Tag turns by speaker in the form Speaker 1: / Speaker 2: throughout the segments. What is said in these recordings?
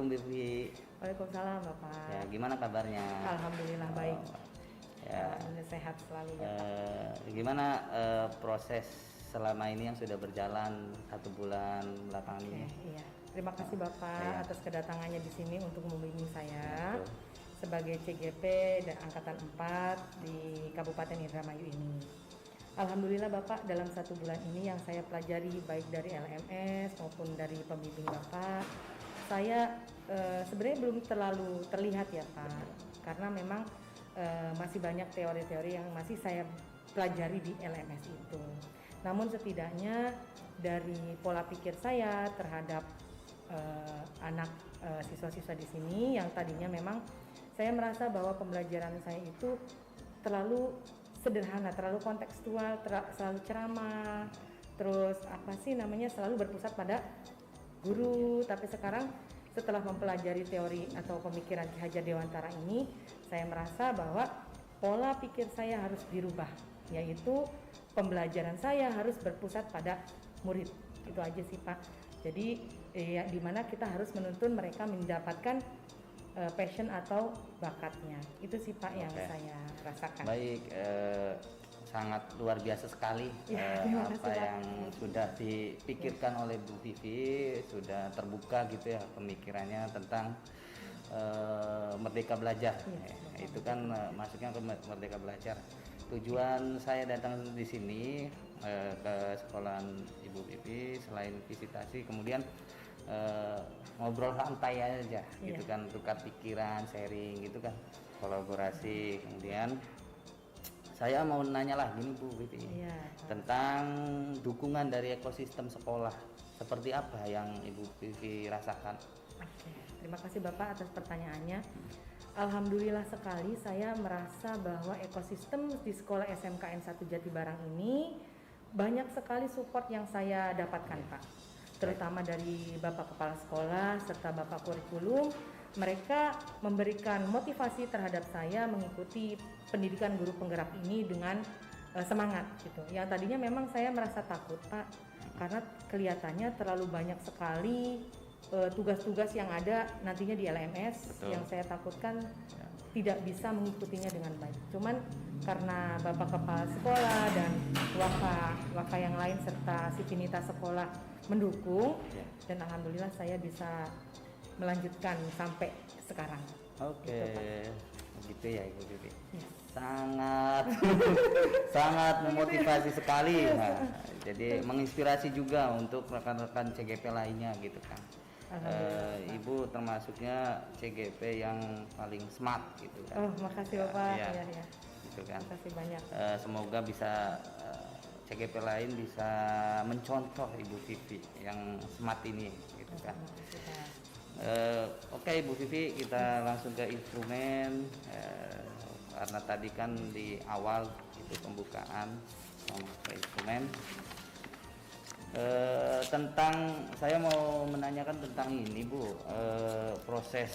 Speaker 1: Bibi.
Speaker 2: Waalaikumsalam Bapak.
Speaker 1: Ya, gimana kabarnya?
Speaker 2: Alhamdulillah baik.
Speaker 1: Ya.
Speaker 2: Alhamdulillah sehat selalu ya Pak.
Speaker 1: Gimana proses selama ini yang sudah berjalan 1 bulan belakangan ini?
Speaker 2: Iya. Terima kasih Bapak
Speaker 1: Iya.
Speaker 2: atas kedatangannya di sini untuk membimbing saya
Speaker 1: Betul.
Speaker 2: sebagai CGP dan Angkatan 4 di Kabupaten Indramayu ini. Alhamdulillah Bapak, dalam 1 bulan ini yang saya pelajari baik dari LMS maupun dari pembimbing Bapak, saya sebenarnya belum terlalu terlihat ya Pak, karena memang masih banyak teori-teori yang masih saya pelajari di LMS itu. Namun setidaknya dari pola pikir saya terhadap anak siswa-siswa di sini yang tadinya memang saya merasa bahwa pembelajaran saya itu terlalu sederhana, terlalu kontekstual, selalu ceramah, terus selalu berpusat pada guru. Tapi sekarang setelah mempelajari teori atau pemikiran Ki Hajar Dewantara ini, saya merasa bahwa pola pikir saya harus dirubah, yaitu pembelajaran saya harus berpusat pada murid. Itu aja sih Pak. Jadi di mana kita harus menuntun mereka mendapatkan passion atau bakatnya. Itu sih Pak yang saya rasakan.
Speaker 1: Baik, sangat luar biasa sekali apa yang sudah dipikirkan oleh Bu Vivi, sudah terbuka gitu ya pemikirannya tentang Merdeka Belajar. Itu kan masuknya ke Merdeka Belajar. Tujuan saya datang di sini ke sekolahan Ibu Vivi selain visitasi, kemudian ngobrol santai aja gitu kan, tukar pikiran, sharing gitu kan, kolaborasi. Kemudian saya mau nanya lah gini Bu Vivi, tentang dukungan dari ekosistem sekolah, seperti apa yang Ibu Vivi rasakan?
Speaker 2: Oke, terima kasih Bapak atas pertanyaannya. Alhamdulillah sekali saya merasa bahwa ekosistem di sekolah SMKN 1 Jatibarang ini banyak sekali support yang saya dapatkan Pak, terutama dari Bapak Kepala Sekolah serta Bapak Kurikulum. Mereka memberikan motivasi terhadap saya mengikuti pendidikan guru penggerak ini dengan semangat gitu. Yang tadinya memang saya merasa takut Pak, karena kelihatannya terlalu banyak sekali tugas-tugas yang ada nantinya di LMS. Betul. Yang saya takutkan tidak bisa mengikutinya dengan baik. Cuman karena Bapak Kepala Sekolah dan waka yang lain serta Sivinita Sekolah mendukung, dan alhamdulillah saya bisa melanjutkan sampai sekarang.
Speaker 1: Oke, begitu ya Ibu Vivi. Sangat sangat memotivasi sekali. Nah, jadi menginspirasi juga untuk rekan-rekan CGP lainnya gitu kan. Ibu termasuknya CGP yang paling smart gitu kan.
Speaker 2: Oh, makasih Bapak. Ya.
Speaker 1: Gitu kan.
Speaker 2: Makasih banyak. Semoga
Speaker 1: bisa CGP lain bisa mencontoh Ibu Vivi yang smart ini gitu kan. Oke Ibu Vivi, kita langsung ke instrumen, karena tadi kan di awal itu pembukaan ke instrumen. Saya mau menanyakan tentang ini Bu, proses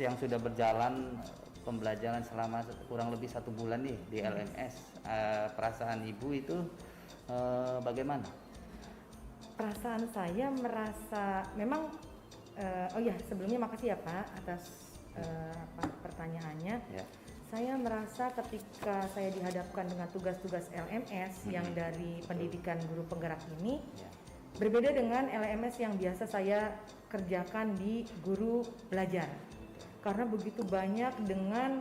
Speaker 1: yang sudah berjalan pembelajaran selama kurang lebih 1 bulan nih di LMS. Perasaan Ibu itu bagaimana?
Speaker 2: Perasaan saya merasa memang sebelumnya makasih ya Pak atas pertanyaannya. Saya merasa ketika saya dihadapkan dengan tugas-tugas LMS yang dari pendidikan guru penggerak ini berbeda dengan LMS yang biasa saya kerjakan di guru belajar, karena begitu banyak dengan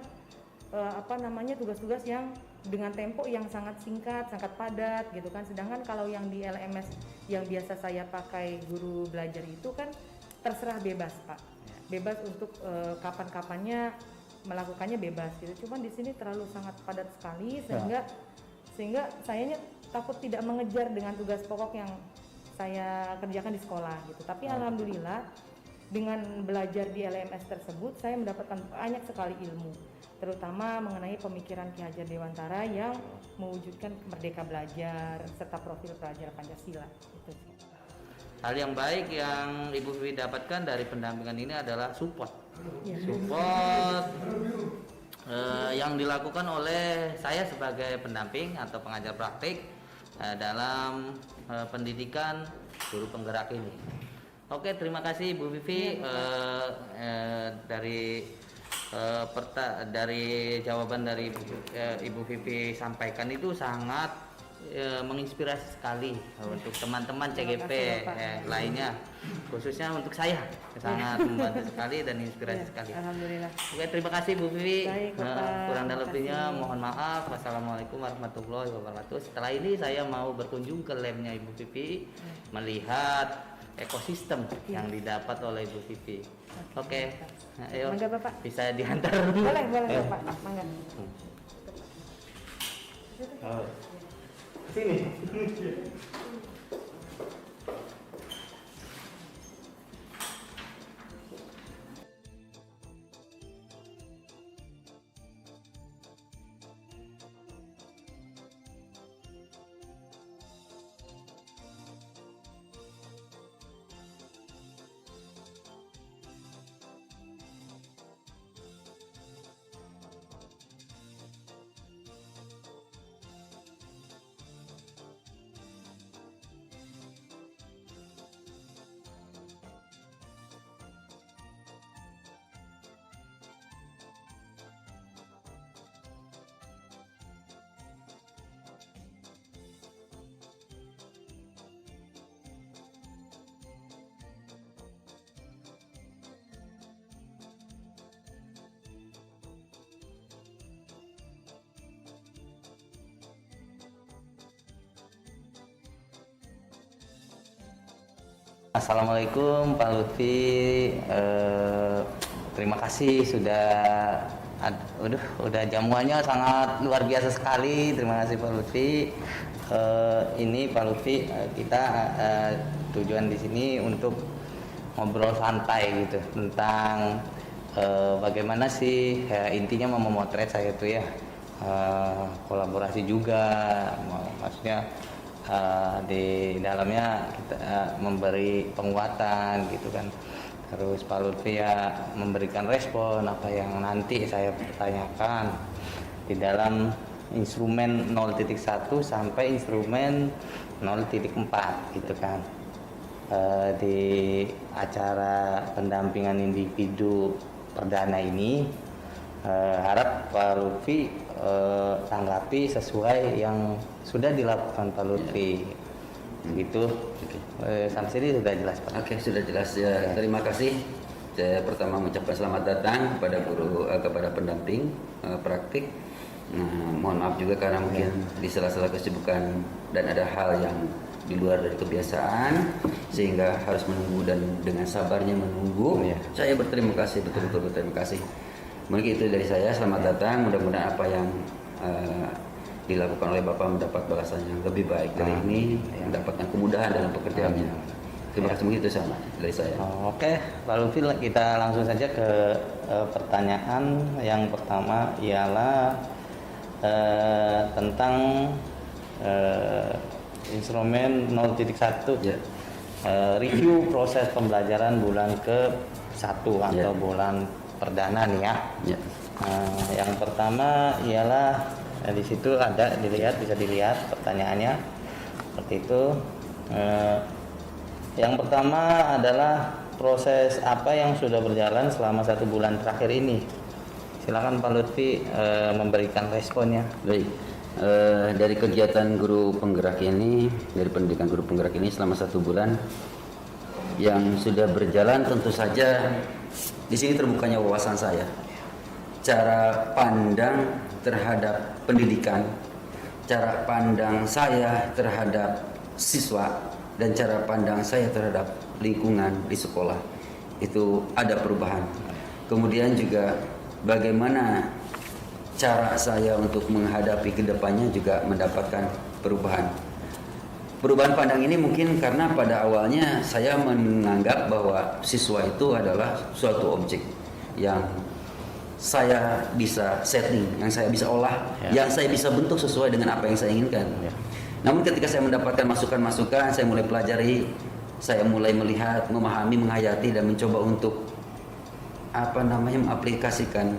Speaker 2: tugas-tugas yang dengan tempo yang sangat singkat, sangat padat gitu kan. Sedangkan kalau yang di LMS yang biasa saya pakai guru belajar itu kan terserah bebas Pak, bebas untuk kapan-kapannya melakukannya bebas gitu. Cuman di sini terlalu sangat padat sekali sehingga sayanya takut tidak mengejar dengan tugas pokok yang saya kerjakan di sekolah gitu. Tapi alhamdulillah dengan belajar di LMS tersebut saya mendapatkan banyak sekali ilmu, terutama mengenai pemikiran Ki Hajar Dewantara yang mewujudkan Merdeka Belajar serta profil pelajar Pancasila. Itu sih.
Speaker 1: Hal yang baik yang Ibu Vivi dapatkan dari pendampingan ini adalah support yang dilakukan oleh saya sebagai pendamping atau pengajar praktik dalam pendidikan guru penggerak ini. Oke, terima kasih Bu Vivi dari dari jawaban dari Ibu Vivi sampaikan itu sangat menginspirasi sekali untuk teman-teman CGP lainnya, khususnya untuk saya sangat membantu sekali dan inspirasi sekali.
Speaker 2: Alhamdulillah.
Speaker 1: Oke, terima kasih Bu Vivi.
Speaker 2: Baik, Bapak.
Speaker 1: Kurang dan lebihnya mohon maaf. Wassalamualaikum warahmatullahi wabarakatuh. Setelah ini saya mau berkunjung ke labnya Ibu Vivi, melihat ekosistem yang didapat oleh Ibu Vivi. Oke. Ayo.
Speaker 2: Mangga Bapak.
Speaker 1: Bisa diantar.
Speaker 2: Boleh Bapak. Mangga.
Speaker 1: Sini. Assalamualaikum Pak Lutfi, terima kasih udah jamuannya sangat luar biasa sekali. Terima kasih Pak Lutfi. Ini Pak Lutfi, kita tujuan di sini untuk ngobrol santai gitu tentang bagaimana sih intinya memotret saya tuh ya, kolaborasi juga, maksudnya di dalamnya kita memberi penguatan gitu kan. Terus Pak Lutfi ya memberikan respon apa yang nanti saya pertanyakan di dalam instrumen 0.1 sampai instrumen 0.4 gitu kan. Di acara pendampingan individu perdana ini harap Pak Lutfi tanggapi sesuai yang sudah dilakukan Pak Lutfi. Begitu. Sampai sini sudah jelas Pak.
Speaker 3: Oke, sudah jelas ya. Terima kasih. Saya pertama mengucapkan selamat datang kepada guru, kepada pendamping praktik. Nah, mohon maaf juga karena mungkin di sela-sela kesibukan dan ada hal yang di luar dari kebiasaan sehingga harus menunggu dan dengan sabarnya menunggu. Saya berterima kasih, betul-betul berterima kasih. Mungkin itu dari saya, selamat datang, mudah-mudahan apa yang dilakukan oleh Bapak mendapat balasan yang lebih baik dari ini, mendapatkan kemudahan dalam pekerjaannya. Terima kasih, mungkin itu sama dari saya.
Speaker 1: Oke, Pak Lutfi, kita langsung saja ke pertanyaan yang pertama ialah tentang instrumen 0.1
Speaker 3: Ya.
Speaker 1: review proses pembelajaran bulan ke-1 atau bulan perdana nih ya.
Speaker 3: Ya.
Speaker 1: Yang pertama ialah di situ ada bisa dilihat pertanyaannya seperti itu. Yang pertama adalah proses apa yang sudah berjalan selama 1 bulan terakhir ini. Silakan Pak Lutfi memberikan responnya.
Speaker 3: Baik. Dari kegiatan guru penggerak ini, dari pendidikan guru penggerak ini selama 1 bulan yang sudah berjalan, tentu saja di sini terbukanya wawasan saya, cara pandang terhadap pendidikan, cara pandang saya terhadap siswa, dan cara pandang saya terhadap lingkungan di sekolah itu ada perubahan. Kemudian juga bagaimana cara saya untuk menghadapi kedepannya juga mendapatkan perubahan. Perubahan pandang ini mungkin karena pada awalnya saya menganggap bahwa siswa itu adalah suatu objek yang saya bisa setting, yang saya bisa olah, yang saya bisa bentuk sesuai dengan apa yang saya inginkan. Namun ketika saya mendapatkan masukan-masukan, saya mulai pelajari, saya mulai melihat, memahami, menghayati, dan mencoba untuk mengaplikasikan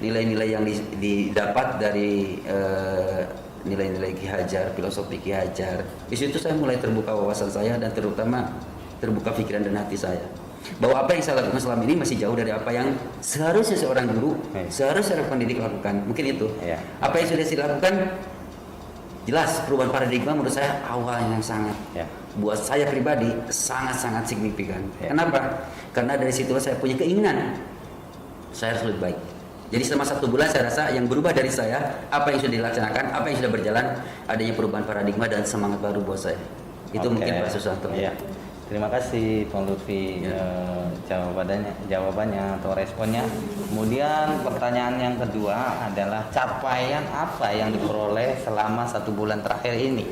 Speaker 3: nilai-nilai yang didapat dari nilai-nilai Ki Hajar, filosofi Ki Hajar. Di situ saya mulai terbuka wawasan saya, dan terutama terbuka pikiran dan hati saya bahwa apa yang saya lakukan selama ini masih jauh dari apa yang seharusnya seorang guru, seharusnya seorang pendidik lakukan. Mungkin itu. Apa yang sudah saya lakukan, jelas perubahan paradigma menurut saya awal yang sangat buat saya pribadi sangat-sangat signifikan. Kenapa? Karena dari situlah saya punya keinginan saya harus lebih baik. Jadi selama 1 bulan saya rasa yang berubah dari saya, apa yang sudah dilaksanakan, apa yang sudah berjalan, adanya perubahan paradigma dan semangat baru buat saya. Itu mungkin Pak Susanto.
Speaker 1: Terima kasih Pak Lutfi jawabannya atau responnya. Kemudian pertanyaan yang kedua adalah capaian apa yang diperoleh selama 1 bulan terakhir ini?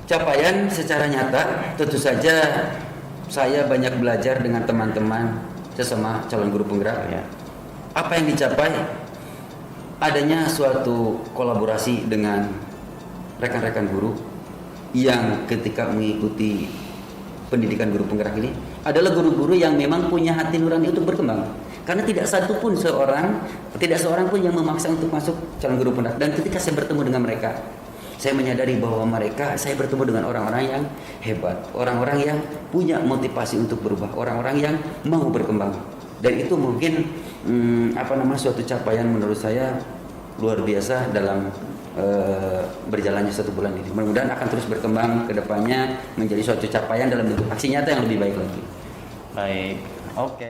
Speaker 3: Capaian secara nyata tentu saja saya banyak belajar dengan teman-teman sesama calon guru penggerak. Apa yang dicapai? Adanya suatu kolaborasi dengan rekan-rekan guru yang ketika mengikuti pendidikan guru penggerak ini adalah guru-guru yang memang punya hati nurani untuk berkembang. Karena tidak seorang pun yang memaksa untuk masuk calon guru penggerak. Dan ketika saya bertemu dengan mereka, saya menyadari bahwa saya bertemu dengan orang-orang yang hebat, orang-orang yang punya motivasi untuk berubah, orang-orang yang mau berkembang. Dan itu mungkin suatu capaian menurut saya luar biasa dalam berjalannya 1 bulan ini. Mudah-mudahan akan terus berkembang ke depannya menjadi suatu capaian dalam bentuk aksi nyata yang lebih baik lagi.
Speaker 1: Baik, oke.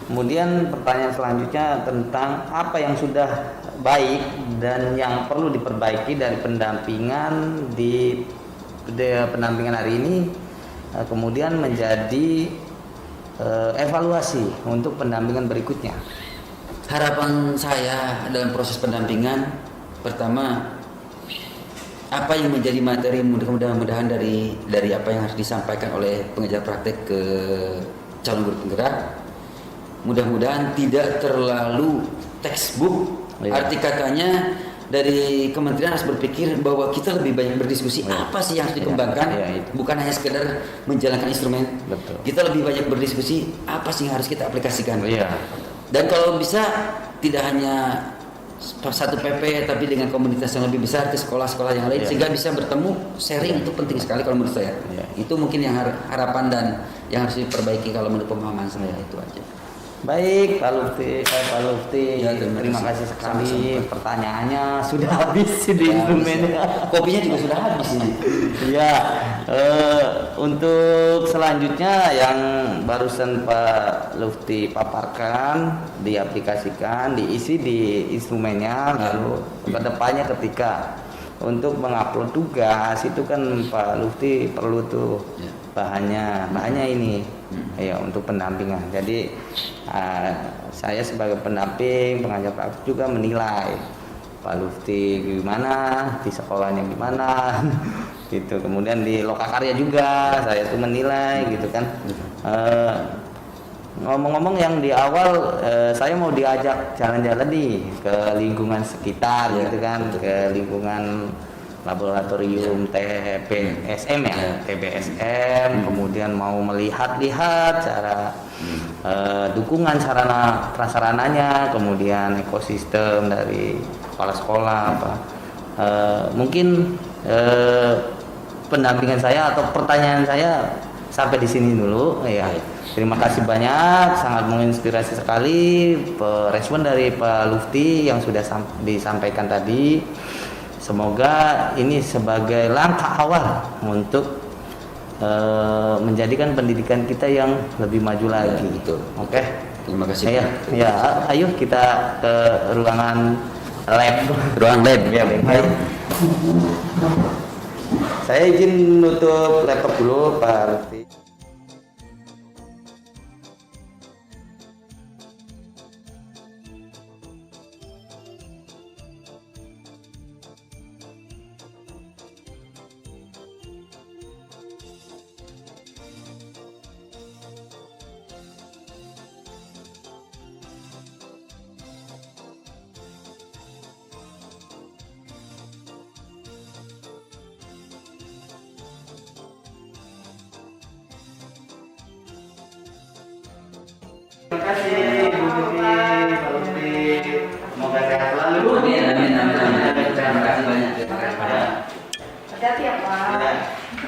Speaker 1: Kemudian pertanyaan selanjutnya tentang apa yang sudah baik dan yang perlu diperbaiki dari pendampingan di pendampingan hari ini, kemudian menjadi evaluasi untuk pendampingan berikutnya.
Speaker 3: Harapan saya dalam proses pendampingan, pertama, apa yang menjadi materi mudah-mudahan dari apa yang harus disampaikan oleh pengajar praktek ke calon guru penggerak, mudah-mudahan tidak terlalu textbook. Arti katanya dari kementerian harus berpikir bahwa kita lebih banyak berdiskusi apa sih yang harus dikembangkan, bukan hanya sekedar menjalankan instrumen. Kita lebih banyak berdiskusi apa sih yang harus kita aplikasikan. Dan kalau bisa tidak hanya satu PP tapi dengan komunitas yang lebih besar ke sekolah-sekolah yang lain sehingga bisa bertemu, sharing itu penting sekali kalau menurut saya. Itu mungkin yang harapan dan yang harus diperbaiki kalau menurut pemahaman saya. Itu aja.
Speaker 1: Baik Pak Lutfi, terima kasih sekali. Pertanyaannya sudah habis di instrumennya.
Speaker 3: Kopinya juga sudah habis ini.
Speaker 1: Untuk selanjutnya yang barusan Pak Lutfi paparkan, diaplikasikan, diisi di instrumennya, lalu kedepannya ketika untuk mengupload tugas itu kan Pak Lutfi perlu tuh bahannya ini untuk pendampingan. Jadi saya sebagai pendamping pengajar praktik juga menilai Pak Lutfi gimana, di sekolahnya gimana gitu. Kemudian di Lokakarya juga saya tuh menilai gitu kan. Ngomong-ngomong yang di awal saya mau diajak jalan-jalan nih ke lingkungan sekitar gitu kan, ke lingkungan laboratorium TBSM TBSM, kemudian mau melihat-lihat cara dukungan sarana prasarananya, kemudian ekosistem dari sekolah-sekolah apa. Mungkin pendampingan saya atau pertanyaan saya sampai di sini dulu ya. Terima kasih banyak, sangat menginspirasi sekali respon dari Pak Lutfi yang sudah disampaikan tadi. Semoga ini sebagai langkah awal untuk menjadikan pendidikan kita yang lebih maju lagi. Oke.
Speaker 3: Terima kasih.
Speaker 1: Ayo kita ke ruangan lab. Baik. Saya izin nutup laptop dulu Pak Lutfi. Terima kasih Bu Lutfi, Pak Lutfi. Semoga sehat selalu.
Speaker 3: Amin. Terima kasih banyak.
Speaker 2: Hati-hati ya Pak.